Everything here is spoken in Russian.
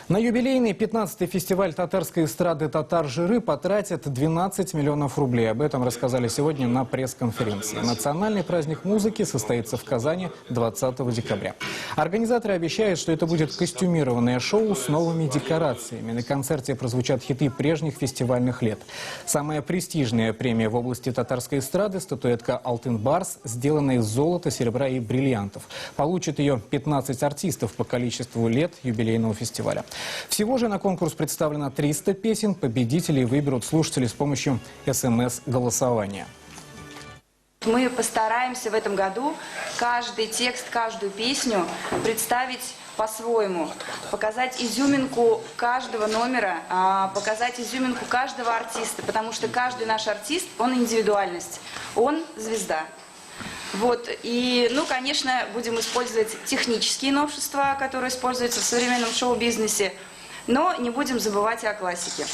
На юбилейный 15-й фестиваль татарской эстрады «Татар-жиры» потратят 12 миллионов рублей. Об этом рассказали сегодня на пресс-конференции. Национальный праздник музыки состоится в Казани 20 декабря. Организаторы обещают, что это будет костюмированное шоу с новыми декорациями. На концерте прозвучат хиты прежних фестивальных лет. Самая престижная премия в области татарской эстрады – статуэтка «Алтын Барс», сделанная из золота, серебра и бриллиантов. Получат ее 15 артистов по количеству лет юбилейного фестиваля. Всего же на конкурс представлено 300 песен. Победителей выберут слушатели с помощью СМС-голосования. Мы постараемся в этом году каждый текст, каждую песню представить по-своему, показать изюминку каждого номера, показать изюминку каждого артиста, потому что каждый наш артист, он индивидуальность, он звезда. Вот. И, конечно, будем использовать технические новшества, которые используются в современном шоу-бизнесе, но не будем забывать и о классике.